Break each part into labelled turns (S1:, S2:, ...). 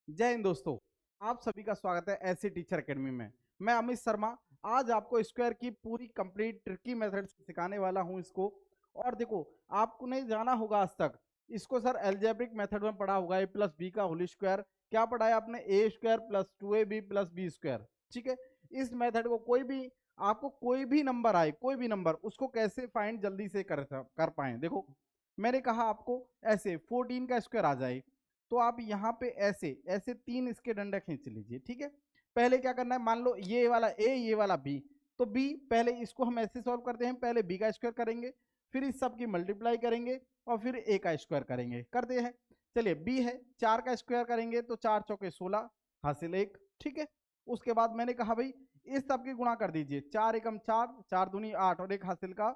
S1: जय हिंद दोस्तों, आप सभी का स्वागत है ऐसे टीचर एकेडमी में। मैं अमित शर्मा आज आपको स्क्वायर की पूरी कंप्लीट ट्रिकी मेथड सिखाने वाला हूं इसको। और देखो, आपको नहीं जाना होगा आज तक इसको सर एल्जेब्रिक मेथड में पढ़ा होगा, ए प्लस बी का होल स्क्वायर। क्या पढ़ा है आपने? A square plus 2ab plus B square. ठीक है, इस मेथड को कोई भी आपको कोई भी नंबर आए, कोई भी नंबर, उसको कैसे फाइंड जल्दी से कर पाए। देखो, मैंने कहा आपको ऐसे 14 का स्क्वायर आ जाए तो आप यहाँ पे ऐसे ऐसे तीन इसके डंडे खींच लीजिए। ठीक है, पहले क्या करना है, मान लो ये वाला ए ये वाला बी, तो बी पहले इसको हम ऐसे सॉल्व करते हैं, पहले बी का स्क्वायर करेंगे, फिर इस सब की मल्टीप्लाई करेंगे और फिर ए का स्क्वायर करेंगे। करते हैं, चलिए बी है 4 का स्क्वायर करेंगे तो 4 चौके 16 हासिल 1। ठीक है, उसके बाद मैंने कहा भाई इस सब की गुणा कर दीजिए, 4 एकम 4, 4 दूनी 8 और एक हासिल का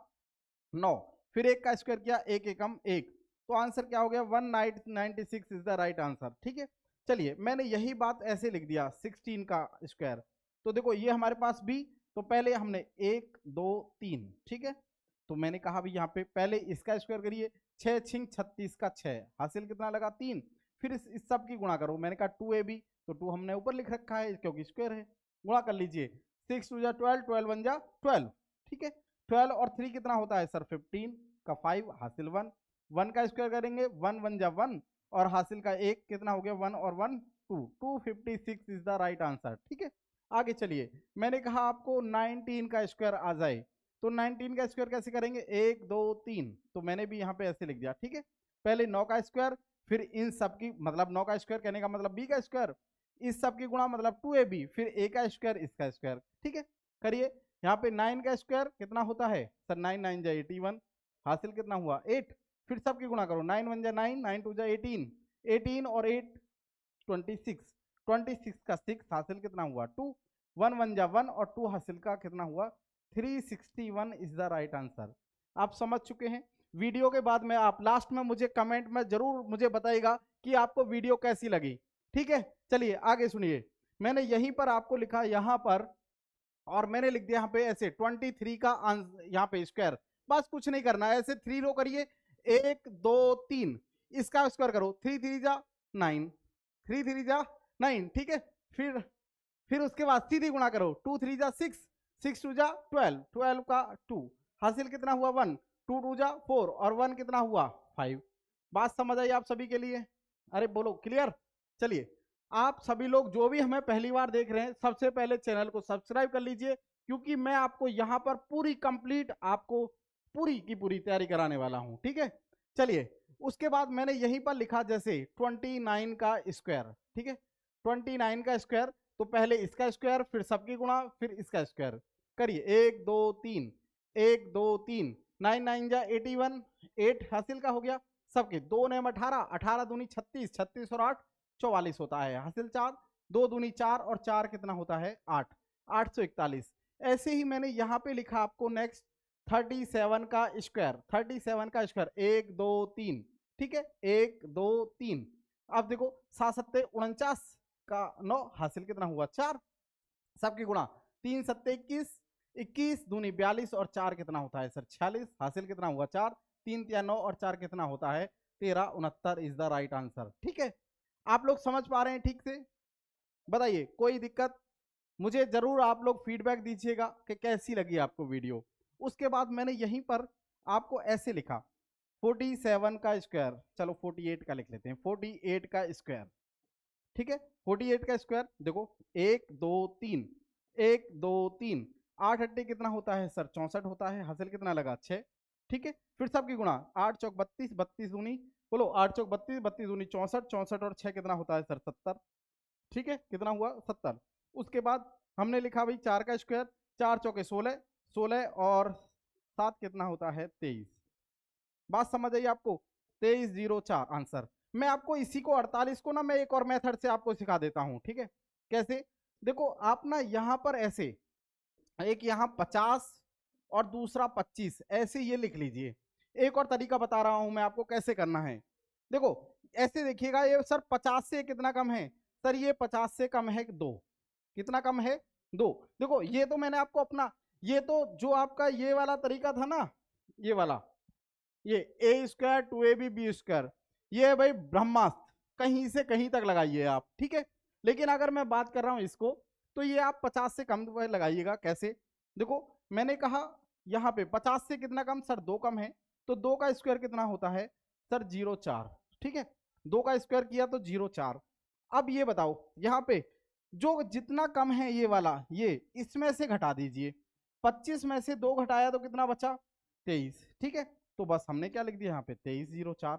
S1: 9। फिर एक का स्क्वायर किया, एक एकम 1, तो आंसर क्या हो गया? 196 इज द राइट आंसर। ठीक है, चलिए मैंने यही बात ऐसे लिख दिया 16 का स्क्वायर। तो देखो ये हमारे पास भी, तो पहले हमने 1 2 3, ठीक है, तो मैंने कहा भी यहाँ पे पहले इसका स्क्वायर करिए, 6 छिंग 36 का 6 हासिल कितना लगा? 3। फिर इस सब की गुणा करो, मैंने कहा 2ab, तो 2 हमने ऊपर लिख रखा है क्योंकि स्क्वायर है। गुणा कर लीजिए, 6 2 जा 12, 12 1 जा 12। ठीक है, 12 और 3 कितना होता है सर? 15 का 5 हासिल 1। 1 का स्क्वायर करेंगे, 1 1 जा 1 और हासिल का 1 कितना हो गया? 1 और 1 2, 256 इज द राइट आंसर। ठीक है, आगे चलिए, मैंने कहा आपको 19 का स्क्वायर आ जाए, तो 19 का स्क्वायर कैसे करेंगे? 1 2 3, तो मैंने भी यहाँ पे ऐसे लिख दिया। ठीक है, पहले 9 का स्क्वायर, फिर इन सब की मतलब 9 का स्क्वायर कहने का मतलब बी का स्क्वायर, इस सब की गुणा मतलब 2ab, फिर ए का स्क्वायर इसका स्क्वायर। ठीक है, करिए, यहाँ पे 9 का स्क्वायर कितना होता है सर? 9 9 जा 81 हासिल कितना हुआ? 8। फिर सबकी गुणा करो, 9 1 जा 9, 9 2 जा 18, 18 और 8 26, 26 का 6 हासिल कितना हुआ? 2। 1 1 जा 1 और 2 हासिल का कितना हुआ? 361 इज द राइट आंसर। आप समझ चुके हैं। वीडियो के बाद में आप लास्ट में मुझे कमेंट में जरूर मुझे बताइएगा कि आपको वीडियो कैसी लगी। ठीक है, चलिए आगे सुनिए, मैंने यहीं पर आपको लिखा यहाँ पर, और मैंने लिख दिया यहाँ पे ऐसे 23 का यहाँ पे स्क्वायर। बस कुछ नहीं करना है, ऐसे 3 रो करिए, 1 2 3, इसका स्क्वायर करो, 3 3 जा 9, 3 3 जा 9। ठीक है, फिर उसके बाद सीधी गुणा करो, 2 3 जा 6, 6 2 जा 12, 12 का 2 हासिल कितना हुआ? 1, 2 2 जा 4 और 1 कितना हुआ? 5। बात समझ आई आप सभी के लिए? अरे बोलो क्लियर। चलिए, आप सभी लोग जो भी हमें पहली बार देख रहे हैं, सबसे पहले चैनल को सब्सक्राइब कर लीजिए, क्योंकि मैं आपको यहाँ पर पूरी कंप्लीट आपको पूरी की पूरी तैयारी कराने वाला हूँ। ठीक है, चलिए, उसके बाद मैंने यहीं पर लिखा जैसे 29 का स्क्वायर। ठीक है, 29 का स्क्वायर, तो पहले इसका स्क्वायर, फिर सबकी गुणा, फिर इसका स्क्वायर करिए, 1 2 3, 1 2 3, 9 9 जा 81, 8 हासिल का हो गया, सबके 2 9 18, 18 दूनी 36, 36 और 8 44 होता है, हासिल 4, 2 दूनी 4 और 4 कितना होता है? 8, 841। ऐसे ही मैंने यहाँ पे लिखा आपको नेक्स्ट 37 का स्क्वायर, 37 का स्क्वायर, 1 2 3। ठीक है, 1 2 3। अब देखो 7 7 49 का 9 हासिल कितना हुआ? 4। सबकी गुणा, 3 7 21, 21 दूनी 42 और 4 कितना होता है सर? 46 हासिल कितना हुआ? 4। 3 3 9 और 4 कितना होता है? 13 69 इज द राइट आंसर। ठीक है, आप लोग समझ पा रहे हैं ठीक से? बताइए, कोई दिक्कत? मुझे जरूर आप लोग फीडबैक दीजिएगा कि कैसी लगी आपको वीडियो। उसके बाद मैंने यहीं पर आपको ऐसे लिखा 47 का स्क्वायर, चलो 48 का लिख लेते हैं, 48 का स्क्वायर। ठीक है, 48 का स्क्वायर देखो, 1 2 3, 1 2 3, 8 8 कितना होता है सर? 64 होता है, हासिल कितना लगा? 6। ठीक है, फिर सबकी गुणा, 8 चौक 32, 32 दूनी, बोलो 8 चौक 32, 32 दूनी 64, 64 और 6 कितना होता है सर? 70। ठीक है, कितना हुआ? 70। उसके बाद हमने लिखा भाई 4 का स्क्वायर, 4 चौके 16, 16 और 7 कितना होता है? 23। बात समझ आई आपको? 2304 आंसर। मैं आपको इसी को 48 को ना मैं एक और मेथड से आपको सिखा देता हूं। ठीक है, कैसे? देखो आप ना यहाँ पर ऐसे एक यहाँ 50 और दूसरा 25 ऐसे ये लिख लीजिए। एक और तरीका बता रहा हूं मैं आपको कैसे करना है। देखो ऐसे देखिएगा, ये सर 50 से कितना कम है सर? ये 50 से कम है 2। कितना कम है? 2। देखो ये तो मैंने आपको अपना, ये तो जो आपका ये वाला तरीका था ना, ये वाला, ये ए स्क्वायर 2ab बी स्क्वायर, ये है भाई ब्रह्मास्त्र, कहीं से कहीं तक लगाइए आप, ठीक है। लेकिन अगर मैं बात कर रहा हूं इसको, तो ये आप 50 से कम लगाइएगा। कैसे? देखो मैंने कहा यहाँ पे 50 से कितना कम सर, 2 कम है, तो 2 का स्क्वायर कितना होता है सर 0,4, ठीक है। 2 का स्क्वायर किया तो 0,4। अब ये बताओ यहाँ पे जो जितना कम है ये वाला, ये इसमें से घटा दीजिए। 25 में से 2 घटाया तो कितना बचा 23, ठीक है। तो बस हमने क्या लिख दिया यहाँ पे 23,0,4।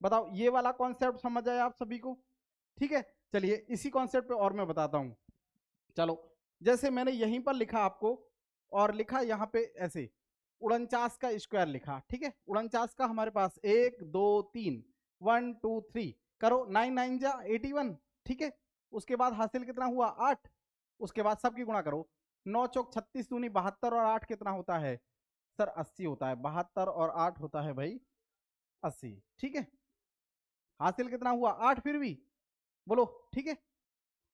S1: बताओ ये वाला कॉन्सेप्ट समझ आया आप सभी को? ठीक है, चलिए इसी कॉन्सेप्ट पे और मैं बताता हूं। चलो जैसे मैंने यहीं पर लिखा आपको, और लिखा यहाँ पे ऐसे 49 का स्क्वायर लिखा, ठीक है। 49 का हमारे पास 1 2 3 1 2 3 करो, 9 9 जा 81, ठीक है। उसके बाद हासिल कितना हुआ 8। उसके बाद सबकी गुणा करो, 9 चौक 36 दूनी 72 और 8 कितना होता है सर 80 होता है। 72 और 8 होता है भाई 80, ठीक है। हासिल कितना हुआ 8, फिर भी बोलो, ठीक है।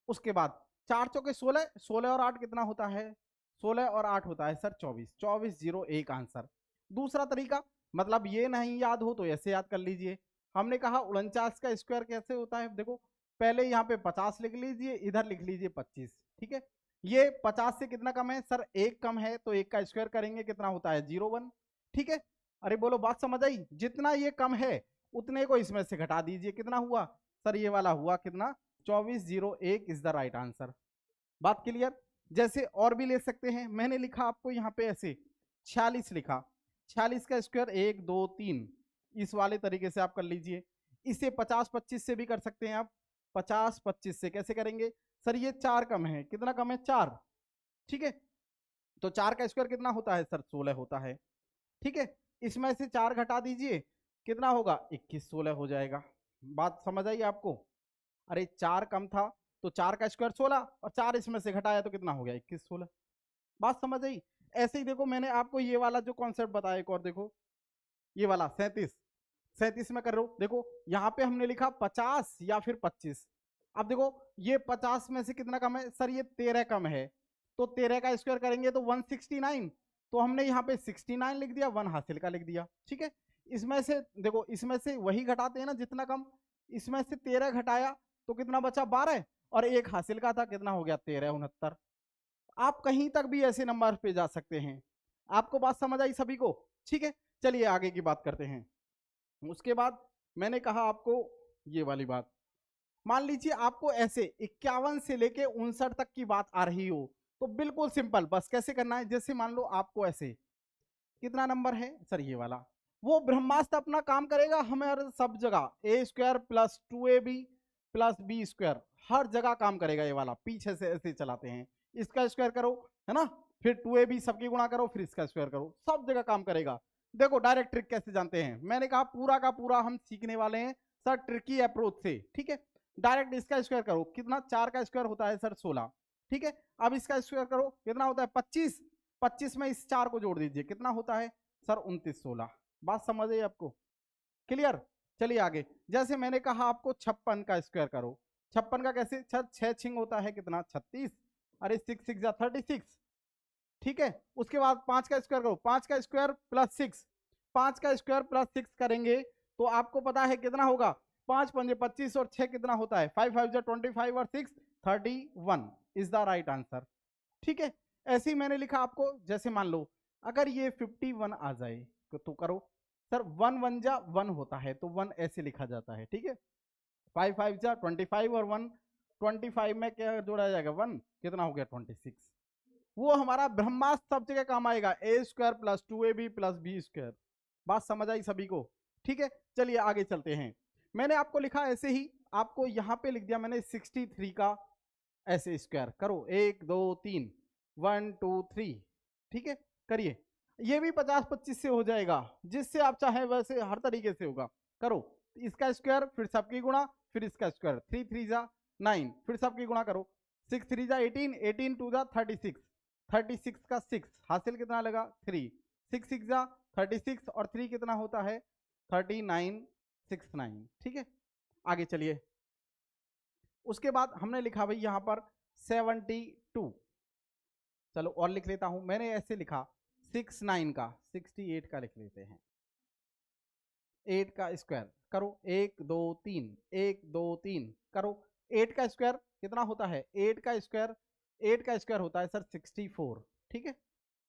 S1: उसके बाद 4 चौके 16, 16 और 8 कितना होता है 16 और 8 होता है सर 24, 24,001 आंसर। दूसरा तरीका, मतलब ये नहीं याद हो तो ऐसे याद कर लीजिए। हमने कहा 49 का स्क्वायर कैसे होता है, देखो पहले यहाँ पे 50 लिख लीजिए, इधर लिख लीजिए 25, ठीक है। ये 50 से कितना कम है सर 1 कम है, तो 1 का स्क्वायर करेंगे कितना होता है 0,1, ठीक है। अरे बोलो बात समझ आई? जितना ये कम है उतने को इसमें से घटा दीजिए, कितना हुआ सर ये वाला हुआ कितना 24,001 इज द राइट आंसर। बात क्लियर? जैसे और भी ले सकते हैं, मैंने लिखा आपको यहाँ पे ऐसे 46 लिखा, 46 का स्क्वायर 1 2 3, इस वाले तरीके से आप कर लीजिए। इसे 50 25 से भी कर सकते हैं आप। 50 25 से कैसे करेंगे सर, ये 4 कम है, कितना कम है 4, ठीक है। तो 4 का स्क्वायर कितना होता है सर 16 होता है, ठीक है। इसमें से 4 घटा दीजिए, कितना होगा 21 16 हो जाएगा। बात समझ आई आपको? अरे 4 कम था तो 4 का स्क्वायर 16, और 4 इसमें से घटाया तो कितना हो गया 21 16। बात समझ आई? ऐसे ही देखो मैंने आपको ये वाला जो कॉन्सेप्ट बताया, एक और देखो ये वाला 37, 37 में कर रहे हो। देखो यहाँ पे हमने लिखा 50 या फिर 25। अब देखो ये 50 में से कितना कम है सर, ये 13 कम है, तो 13 का स्क्वायर करेंगे तो 169, तो हमने यहाँ पे 69 लिख दिया, 1 हासिल का लिख दिया, ठीक है। इसमें से देखो, इसमें से वही घटाते हैं ना जितना कम, इसमें से 13 घटाया तो कितना बचा 12, और 1 हासिल का था, कितना हो गया 13 69। आप कहीं तक भी ऐसे नंबर पे जा सकते हैं। आपको बात समझ आई सभी को? ठीक है, चलिए आगे की बात करते हैं। उसके बाद मैंने कहा आपको ये वाली बात, मान लीजिए आपको ऐसे 51 से लेके 59 तक की बात आ रही हो, तो बिल्कुल सिंपल, बस कैसे करना है, जैसे मान लो आपको ऐसे कितना नंबर है सर ये वाला, वो ब्रह्मास्त्र अपना काम करेगा हमारे सब जगह, A square plus 2ab plus B square हर जगह काम करेगा ये वाला। पीछे से ऐसे चलाते हैं, इसका स्क्वायर करो है ना, फिर 2ab सबकी गुणा करो, फिर इसका स्क्वायर करो, सब जगह काम करेगा। देखो डायरेक्ट ट्रिक कैसे जानते हैं, मैंने कहा पूरा का पूरा हम सीखने वाले हैं सर ट्रिकी अप्रोच से, ठीक है। डायरेक्ट इसका स्क्वायर करो, कितना 4 का स्क्वायर होता है सर 16, ठीक है। अब इसका स्क्वायर करो, कितना होता है 25, 25 में इस 4 को जोड़ दीजिए, कितना होता है सर 29 16। बात समझ आई आपको? क्लियर? चलिए आगे, जैसे मैंने कहा आपको 56 का स्क्वायर करो, 56 का कैसे, 6 छिंग होता है कितना 36, अरे 6 6 जा 36, ठीक है। उसके बाद 5 का स्क्वायर करो, 5 का स्क्वायर प्लस 6, 5 का स्क्वायर प्लस 6 करेंगे तो आपको पता है कितना होगा, 5 पंजे 25 और 6 कितना होता है 5 5 जा 25 और 6 31 इज द राइट आंसर, ठीक है। ऐसे ही मैंने लिखा आपको, जैसे मान लो अगर ये 51 आ जाए तो करो सर, 1 1 जा 1 होता है तो 1 ऐसे लिखा जाता है, ठीक है। 5 5 जा 25 और 1 25 में क्या जोड़ा जाएगा 1, कितना हो गया 26। वो हमारा ब्रह्मास्त्र सब जगह काम आएगा, A square plus 2ab plus B square. बात समझ आई सभी को? ठीक है, चलिए आगे चलते हैं। मैंने आपको लिखा ऐसे ही, आपको यहाँ पे लिख दिया मैंने 63 का ऐसे स्क्वायर करो, 1 2 3 1 2 3, ठीक है। करिए, ये भी 50 25 से हो जाएगा, जिससे आप चाहे वैसे हर तरीके से होगा। करो इसका स्क्वायर, फिर सबकी गुणा, फिर इसका स्क्वायर, 3 3 जा 9, फिर सबकी गुणा करो, 6 3 जा 18, 18 2 जा 36, 36 का 6 हासिल कितना लगा 3, 6 6 जा 36 और 3 कितना होता है 39 69, ठीक है। आगे चलिए, उसके बाद हमने लिखा भाई यहाँ पर 72, चलो और लिख लेता हूं, मैंने ऐसे लिखा 69 का 68 का लिख लेते हैं, 8 का स्क्वायर करो, 1 2 3, 1 2 3 करो। 8 का स्क्वायर कितना होता है? 8 का स्क्वायर, 8 का स्क्वायर होता है सर 64, ठीक है,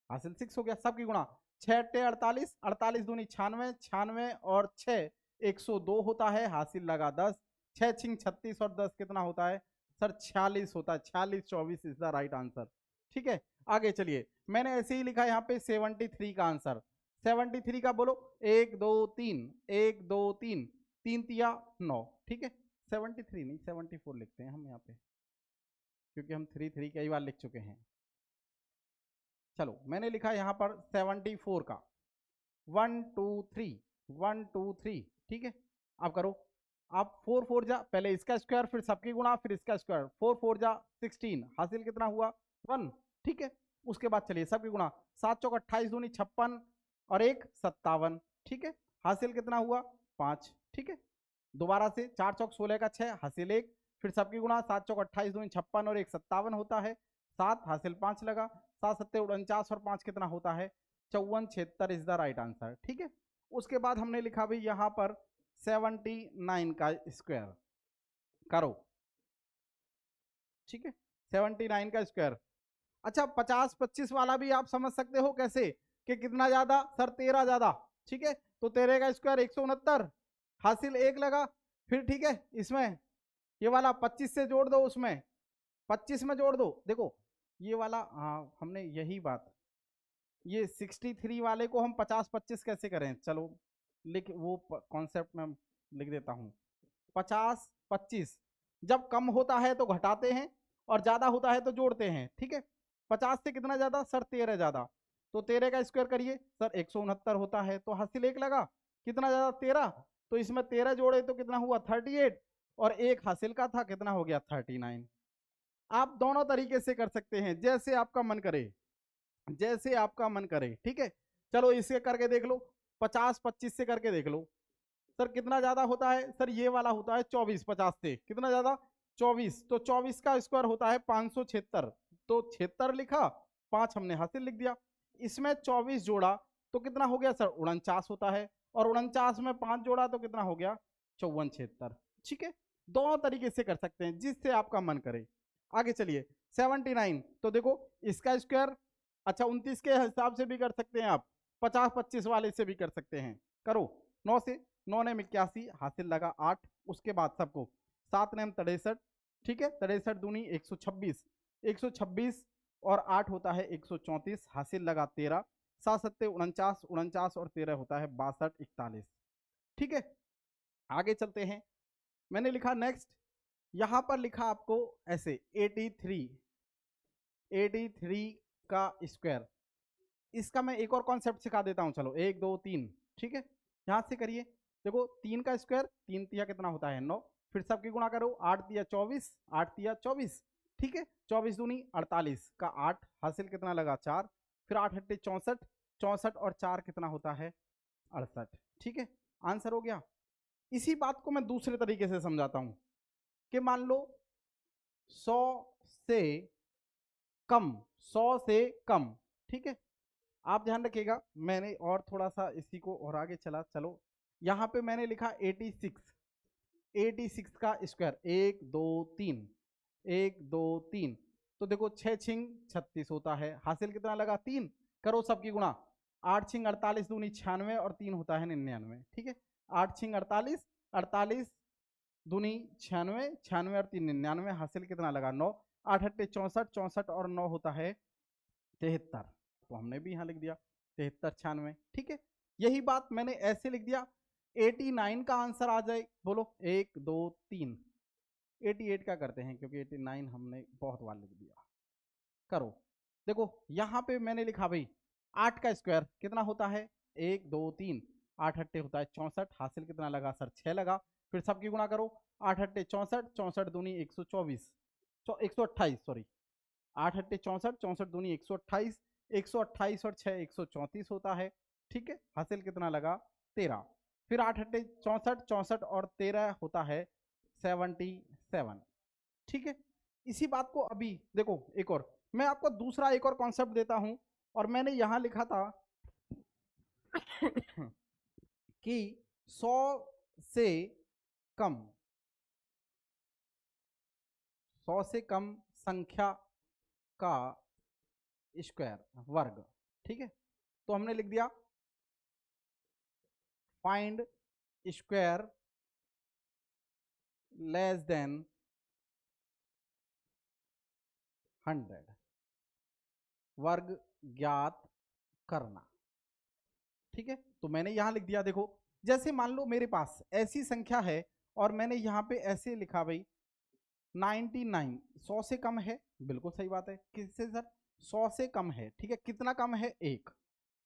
S1: हासिल 6 हो गया। सबकी गुणा, 6 अट्टे 48, 48 दूनी 96, 96 और 6 102 होता है, हासिल लगा 10, 6 छिंग 36 और 10 कितना होता है सर? 46 होता है। 46 24 इज द राइट आंसर, ठीक है। आगे चलिए, मैंने ऐसे ही लिखा है यहाँ पे 73 का आंसर। 73 का बोलो, 1 2 3, 1 2 3, 3 तिया 9, ठीक है। 73 नहीं 74 लिखते हैं हम यहाँ पे, क्योंकि हम 3 3 कई बार लिख चुके हैं। चलो मैंने लिखा यहाँ पर 74 का 1 2 3, 1 2 3, ठीक है। आप करो, आप 4 4 जा, पहले इसका स्क्वायर फिर सबकी गुणा फिर इसका स्क्वायर, 4 4 जा 16, हासिल कितना हुआ 1, ठीक है। उसके बाद चलिए सबकी गुणा, 7 चौक 28 दूनी 56 और 1 57, ठीक है, हासिल कितना हुआ 5, ठीक है। दोबारा से 4 चौक 16 का 6, हासिल 1, फिर सबकी गुणा, 7 चौक 28 दूनी 56 और 1 57 होता है, 7 हासिल 5 लगा, 7 सत्ते 49 और 5 कितना होता है 54, 76 इज द राइट आंसर, ठीक है। उसके बाद हमने लिखा भाई यहाँ पर 79 का स्क्वायर करो, ठीक है, 79 का स्क्वायर। अच्छा 50 25 वाला भी आप समझ सकते हो कैसे, कि कितना ज्यादा सर 13 ज्यादा, ठीक है। तो 13 का स्क्वायर 169, हासिल 1 लगा, फिर ठीक है इसमें ये वाला 25 से जोड़ दो, उसमें 25 में जोड़ दो, देखो ये वाला, हाँ हमने यही बात, ये 63 वाले को हम 50 25 कैसे करें, चलो लिख वो कॉन्सेप्ट में लिख देता हूँ। 50 25 जब कम होता है तो घटाते हैं और ज्यादा होता है तो जोड़ते हैं, ठीक है। 50 से कितना ज्यादा सर 13 ज्यादा, तो 13 का स्क्वायर करिए सर 169 होता है, तो हासिल 1 लगा, कितना ज्यादा 13, तो इसमें 13 जोड़े तो कितना हुआ 38 और 1 हासिल का था कितना हो गया 39। आप दोनों तरीके से कर सकते हैं, जैसे आपका मन करे, जैसे आपका मन करे, ठीक है। चलो इसे करके देख लो, 50 25 से करके देख लो सर कितना ज्यादा होता है, सर ये वाला होता है 24, 50 से कितना ज्यादा 24, तो 24 का स्क्वायर होता है 576, तो 76 लिखा, 5 हमने हासिल लिख दिया। इसमें 24 जोड़ा तो कितना हो गया सर 49 होता है, और 49 में 5 जोड़ा तो कितना हो गया 54 76, ठीक है। दोनों तरीके से कर सकते हैं, जिससे आपका मन करे। आगे चलिए 79, तो देखो इसका स्क्वायर, अच्छा 29 के हिसाब से भी कर सकते हैं आप, 50 25 वाले से भी कर सकते हैं, करो। 9 से 9 ने 81, हासिल लगा 8, उसके बाद सबको 7 ने 63, ठीक है, 63 दूनी 126, 126 और 8 होता है 134, हासिल लगा 13, 7 सत्ते 49, 49 और 13 होता है 62 41, ठीक है। आगे चलते हैं, मैंने लिखा नेक्स्ट, यहां पर लिखा आपको ऐसे 83, 83 का स्क्वायर। इसका मैं एक और कॉन्सेप्ट सिखा देता हूं, चलो 1 2 3, ठीक है, यहां से करिए। देखो 3 का स्क्वायर, 3 तिया कितना होता है 9, फिर सबकी गुणा करो, 8 तिया 24, 8 तिया 24, ठीक है, 24 दूनी 48 का 8, हासिल कितना लगा 4, फिर 8 हट्टे 64, 64 और 4 कितना होता है 68, ठीक है, आंसर हो गया। इसी बात को मैं दूसरे तरीके से समझाता हूं, कि मान लो 100 से कम, 100 से कम, ठीक है। आप ध्यान रखिएगा, मैंने और थोड़ा सा इसी को और आगे चला, चलो यहाँ पे मैंने लिखा 86, 86 का स्क्वायर, 1 2 3, 1 2 3, तो देखो 6 छिंग 36 होता है, हासिल कितना लगा 3, करो सबकी गुणा, 8 छिंग 48 दूनी 96 और 3 होता है 99, ठीक है। 8 छिंग 48, 48 दूनी 96, 96 और 3 99, हासिल कितना लगा 9, 8 हट्टे 64, 64 और 9 होता है 73, तो हमने भी यहाँ लिख दिया 73 96, ठीक है। यही बात मैंने ऐसे लिख दिया, 89 का आंसर आ जाए, बोलो 1 2 3, 88 का करते हैं क्योंकि 89 हमने बहुत बार लिख दिया, करो। देखो यहाँ पे मैंने लिखा भाई 8 का स्क्वायर कितना होता है 1 2 3, 8 हट्टे होता है 64, हासिल कितना लगा सर 6 लगा, फिर सबकी गुणा करो, 8 हट्टे 64, 64 दूनी 124, 128 सॉरी, 8 हट्टे 64, 64 दूनी 128, 128 और 6 134 होता है, ठीक है, हासिल कितना लगा 13, फिर 8 हट्टे 64, 64 और 13 होता है 77, ठीक है। इसी बात को अभी देखो एक और, मैं आपको दूसरा एक और कॉन्सेप्ट देता हूं, और मैंने यहां लिखा था कि 100 से कम 100 से कम संख्या का स्क्वायर वर्ग, ठीक है। तो हमने लिख दिया फाइंड स्क्वायर लेस देन 100, वर्ग ज्ञात करना, ठीक है। तो मैंने यहां लिख दिया, देखो जैसे मान लो मेरे पास ऐसी संख्या है और मैंने यहां पे ऐसे लिखा भाई 99, 100 से कम है, बिल्कुल सही बात है। किससे सर? 100 से कम है, ठीक है। कितना कम है? एक।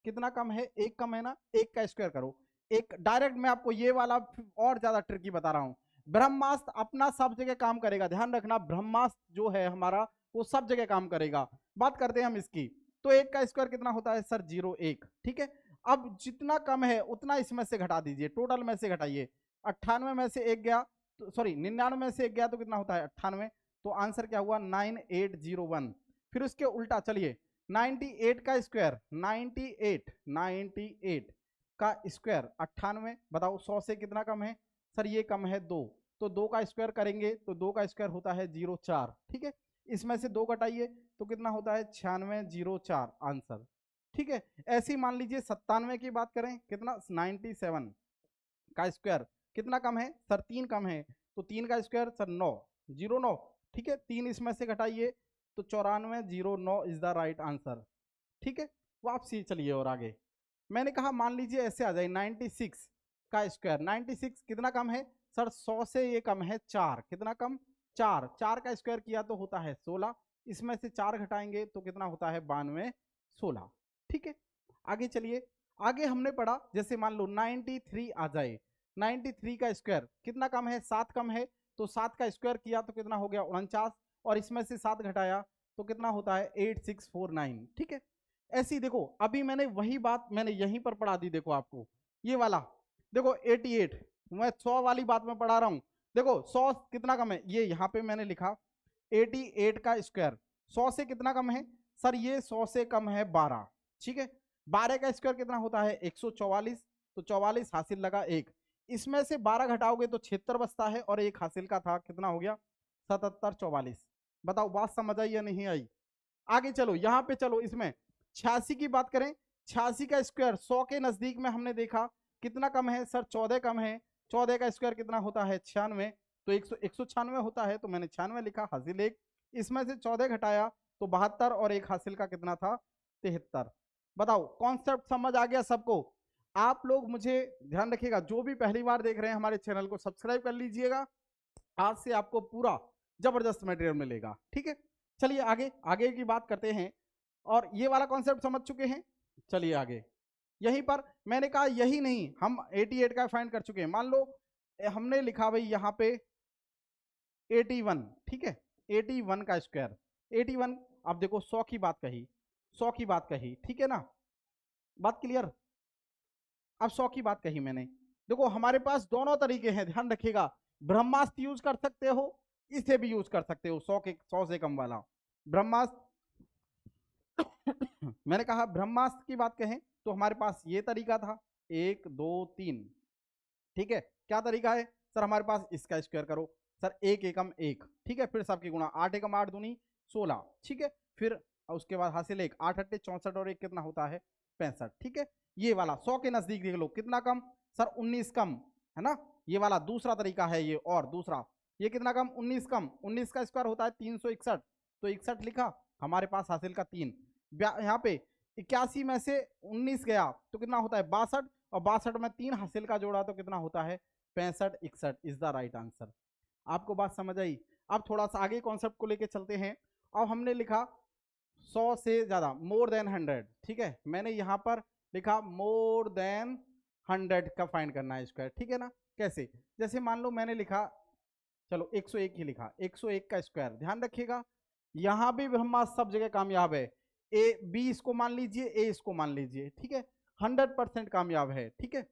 S1: कितना कम है? एक कम है ना, एक का स्क्वायर करो। एक डायरेक्ट मैं आपको ये वाला और ज्यादा ट्रिकी बता रहा हूं। ब्रह्मास्त्र अपना सब जगह काम करेगा, ध्यान रखना, ब्रह्मास्त्र जो है हमारा वो सब जगह काम करेगा। बात करते हैं हम इसकी। तो एक का स्क्वायर कितना होता है सर? 0 1, ठीक है। अब जितना कम है उतना इसमें से घटा दीजिए, टोटल में से घटाइए। 98 में से एक गया, तो सॉरी 99 में से एक गया तो कितना होता है? 98। तो आंसर क्या हुआ? 9801। फिर उसके उल्टा चलिए, 98 का स्क्वायर, 98 का स्क्वायर 98, बताओ 100 से कितना कम है सर? ये कम है 2, तो 2 का स्क्वायर करेंगे तो 2 का स्क्वायर होता है 04, ठीक है। इसमें से 2 घटाइए तो कितना होता है? 9604 आंसर, ठीक है। ऐसे ही मान लीजिए 97 की बात करें, कितना? 97 का स्क्वायर कितना कम है सर? 3 कम है, तो 3 का स्क्वायर सर 9, 09, ठीक है। 3 इसमें से घटाइए तो 9409 इज द राइट आंसर, ठीक है। वापसी चलिए और आगे। मैंने कहा मान लीजिए ऐसे आ जाए 96 का स्क्वायर, 96 कितना कम है सर? 100 से ये कम है 4, कितना कम? 4, 4 का स्क्वायर किया तो होता है 16, इसमें से 4 घटाएंगे तो कितना होता है? 92 16, ठीक है। आगे चलिए, आगे हमने पढ़ा जैसे मान लो 93 आ जाए, 93 का स्क्वायर कितना कम है? 7 कम है, तो 7 का स्क्वायर किया तो कितना हो गया? 49, और इसमें से 7 घटाया तो कितना होता है? 8649, ठीक है। ऐसी देखो, अभी मैंने वही बात मैंने यहीं पर पढ़ा दी, देखो आपको ये वाला, देखो 88, मैं 100 वाली बात में पढ़ा रहा हूं। देखो 100 कितना कम है? ये यहाँ पे मैंने लिखा 88 का स्क्वायर 100 से कितना कम है सर? ये 100 से कम है 12, ठीक है। 12 का स्क्वायर कितना होता है? 144, तो 44 हासिल लगा एक, इसमें से 12 घटाओगे तो 76 बचता है, और एक हासिल का था, कितना हो गया? 77 44। बताओ बात समझ आई या नहीं आई? आगे चलो, यहां पे चलो, इसमें 86 की बात करें, 86 का स्क्वायर 100 के नजदीक में हमने देखा कितना कम है सर? 14 कम है, 14 का स्क्वायर कितना होता है? 96, तो 196 होता है, तो मैंने 96 लिखा, हासिल एक, इसमें से 14 घटाया तो 72, और एक हासिल का कितना था? 73। बताओ कॉन्सेप्ट समझ आ गया सबको? आप लोग मुझे ध्यान रखिएगा, जो भी पहली बार देख रहे हैं हमारे चैनल को सब्सक्राइब कर लीजिएगा, आज से आपको पूरा जबरदस्त मटेरियल मिलेगा, ठीक है। चलिए आगे, आगे की बात करते हैं, और ये वाला कॉन्सेप्ट समझ चुके हैं। चलिए आगे, यहीं पर मैंने कहा यही नहीं, हम 88 का फाइंड कर चुके हैं। मान लो हमने लिखा भाई यहाँ पे 81, ठीक है, 81 का स्क्वायर 81। अब देखो 100 की बात कही, 100 की बात कही, ठीक है ना, बात क्लियर। अब 100 की बात कही मैंने, देखो हमारे पास दोनों तरीके हैं, ध्यान रखिएगा, ब्रह्मास्त्र यूज कर सकते हो, इसे भी यूज कर सकते हो, 100 से कम वाला ब्रह्मास्त्र। मैंने कहा ब्रह्मास्त्र की बात कहें तो हमारे पास ये तरीका था, 1 2 3, ठीक है। क्या तरीका है सर? हमारे पास इसका स्क्वायर करो सर, 1 एकम 1, ठीक है, फिर सबकी गुणा, 8 एकम 8 दूनी 16, ठीक है। फिर उसके बाद हासिल 1, 8 अट्टे 64, और 1 कितना होता है? 65, ठीक है। ये वाला 100 के नजदीक देख लो कितना कम सर? 19 कम, है ना। ये वाला दूसरा तरीका है ये, और दूसरा ये कितना कम? 19 कम, 19 का स्क्वायर होता है 361, तो 61 लिखा, हमारे पास हासिल का 3, यहाँ पे 81 में से 19 गया तो कितना होता है? 62, और 62 में 3 हासिल का जोड़ा तो कितना होता है? 65 61 इज द राइट आंसर। आपको बात समझ आई? अब थोड़ा सा आगे कॉन्सेप्ट को लेके चलते हैं। अब हमने लिखा 100 से ज्यादा, मोर देन 100, ठीक है। मैंने यहां पर लिखा मोर देन 100 का फाइंड करना है स्क्वायर, ठीक है ना। कैसे? जैसे मान लो मैंने लिखा, चलो 101 ही लिखा, 101 का स्क्वायर, ध्यान रखिएगा यहां भी ब्रह्मास्त्र सब जगह कामयाब है। ए बी इसको मान लीजिए, ए इसको मान लीजिए, ठीक है, 100% कामयाब है, ठीक है।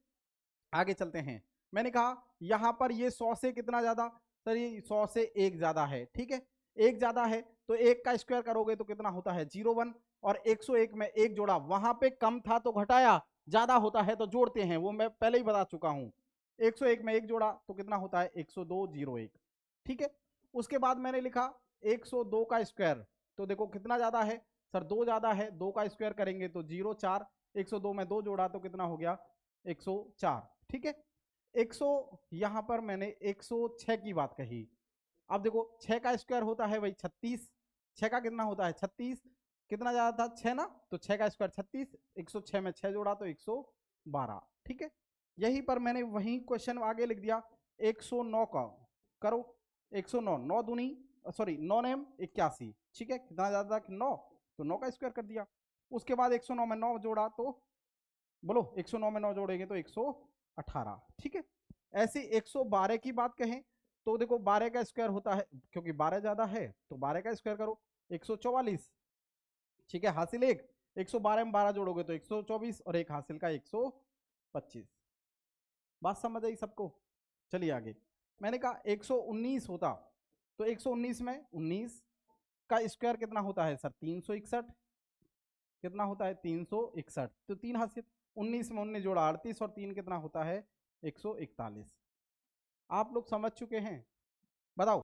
S1: आगे चलते हैं, मैंने कहा यहां पर ये 100 से कितना ज्यादा सर? ये 100 से 1 ज्यादा है, ठीक है, 1 ज्यादा है, तो 1 का स्क्वायर करोगे तो कितना होता है? 01, और 101 में 1 जोड़ा, वहां पे कम था तो घटाया, ज्यादा होता है तो जोड़ते हैं, वो मैं पहले ही बता चुका हूं। 101 में 1 जोड़ा तो कितना होता है 102.01, ठीक है। उसके बाद मैंने लिखा 102 का स्क्वायर, तो देखो कितना ज्यादा है सर, 2 ज्यादा है, 2 का स्क्वायर करेंगे तो 0.4, 102 में 2 जोड़ा तो कितना हो गया 104, ठीक है। 100 यहां पर मैंने 106 की बात कही। अब देखो 6 का स्क्वायर होता है भाई 36, 6 का कितना होता है 36, कितना ज्यादा था 6 ना, तो 6 का स्क्वायर 36, 106 में 6 जोड़ा तो 112, ठीक है। यहीं पर मैंने वही क्वेश्चन आगे लिख दिया 109 का करो, 109, 9 दूनी सॉरी 9 नेम 81, ठीक है, कितना ज्यादा था 9, तो 9 का स्क्वायर कर दिया। उसके बाद 109 में 9 जोड़ा तो बोलो 109 में 9 जोड़ेंगे तो 118, ठीक है। ऐसे 112 की बात कहें तो देखो 12 का स्क्वायर होता है, क्योंकि 12 ज्यादा है तो 12 का स्क्वायर करो 144, ठीक है, हासिल 1, 112 में 12 जोड़ोगे तो 124 और एक हासिल का 125। बात समझ आई सबको? चलिए आगे। मैंने कहा 119 होता तो 119 में 19 का स्क्वायर कितना होता है सर 361, कितना होता है 361, तो 3 हासिल, 19 में 19 जोड़ा 38 और 3 कितना होता है 141। आप लोग समझ चुके हैं? बताओ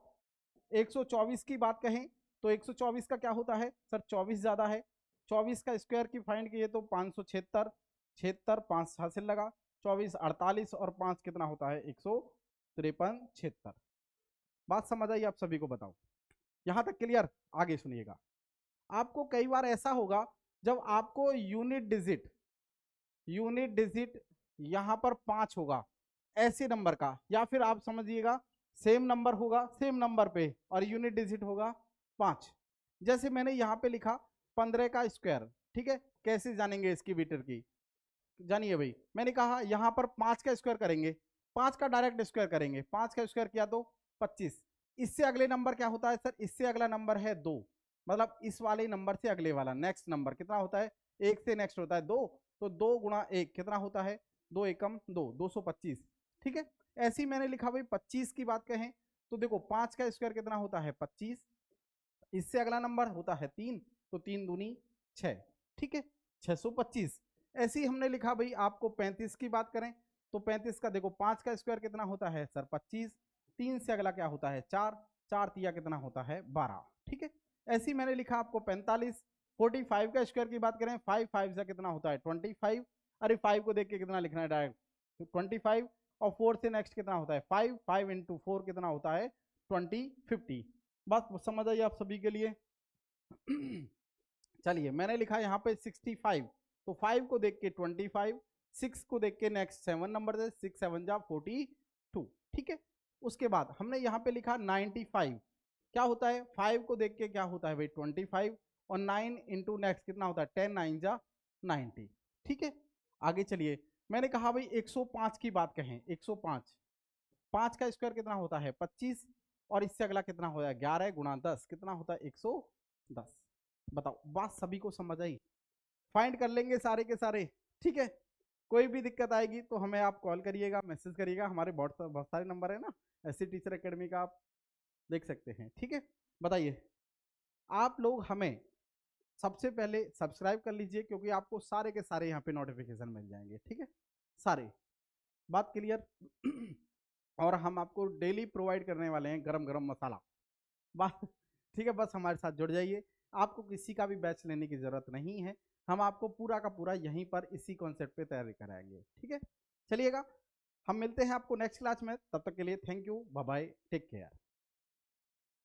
S1: 124 की बात कहें तो 124 का क्या होता है सर, 24 ज्यादा है, 24 का स्क्वायर की फाइंड किए तो 576, 76 5 हासिल लगा, 24 48 और 5 कितना होता है 153 76। बात समझ आई आप सभी को? बताओ यहां तक क्लियर? आगे सुनिएगा। आपको कई बार ऐसा होगा जब आपको यूनिट डिजिट यहां पर 5 होगा ऐसे नंबर का, या फिर आप समझिएगा सेम नंबर होगा सेम नंबर पे और यूनिट डिजिट होगा 5। जैसे मैंने यहाँ पे लिखा 15 का स्क्वायर, ठीक है, कैसे जानेंगे इसकी बीटर की, जानिए भाई। मैंने कहा यहाँ पर 5 का स्क्वायर करेंगे, 5 का डायरेक्ट स्क्वायर करेंगे, 5 का स्क्वायर किया तो 25। इससे अगले नंबर क्या होता है सर, इससे अगला नंबर है 2, मतलब इस वाले नंबर से अगले वाला नेक्स्ट नंबर कितना होता है, 1 से नेक्स्ट होता है 2, तो 2 गुणा 1 कितना होता है 2 एकम 2, 225, ठीक है। ऐसे ही मैंने लिखा भाई 25 की बात कहें तो देखो 5 का स्क्वायर कितना होता है 25, इससे अगला नंबर होता है 3, तो 3 दूनी 6, ठीक है, 625। ऐसे ही हमने लिखा भाई आपको 35 की बात करें तो 35 का देखो 5 का स्क्वायर कितना होता है सर 25, 3 से अगला क्या होता है 4, 4 तिया कितना होता है 12, ठीक है। ऐसे ही मैंने लिखा आपको 45, 45 का स्क्वायर की बात करें 5 5 से कितना होता है 25, अरे 5 को देख के कितना लिखना है डायरेक्ट 25, और 4 से नेक्स्ट कितना होता है 5, 5 इंटू 4 कितना होता है 20 50। बात समझ आई आप सभी के लिए? चलिए मैंने लिखा यहाँ पे 65, तो 5 को देख के 25, 6 को देख के नेक्स्ट 7 नंबर से 6 7 जा 42, ठीक है। उसके बाद हमने यहाँ पे लिखा 95, क्या होता है 5 को देख के क्या होता है भाई 25, और 9 इंटू नेक्स्ट कितना होता है 10 9 जा 90, ठीक है। आगे चलिए, मैंने कहा भाई 105 की बात कहें 105, 5 का स्क्वायर कितना होता है 25, और इससे अगला कितना होता है 11 गुणा 10 कितना होता है 110। बताओ बात सभी को समझ आई? फाइंड कर लेंगे सारे के सारे, ठीक है। कोई भी दिक्कत आएगी तो हमें आप कॉल करिएगा, मैसेज करिएगा, हमारे बहुत सारे नंबर है ना ऐसी टीचर एकेडमी का, आप देख सकते हैं, ठीक है। बताइए आप लोग हमें सबसे पहले सब्सक्राइब कर लीजिए, क्योंकि आपको सारे के सारे यहाँ पे नोटिफिकेशन मिल जाएंगे, ठीक है, सारे। बात क्लियर? और हम आपको डेली प्रोवाइड करने वाले हैं गरम गरम मसाला, बात ठीक है। बस हमारे साथ जुड़ जाइए, आपको किसी का भी बैच लेने की जरूरत नहीं है, हम आपको पूरा का पूरा यहीं पर इसी कॉन्सेप्ट पे तैयारी कराएंगे, ठीक है। चलिएगा हम मिलते हैं आपको नेक्स्ट क्लास में, तब तक के लिए thank you, bye bye, take care.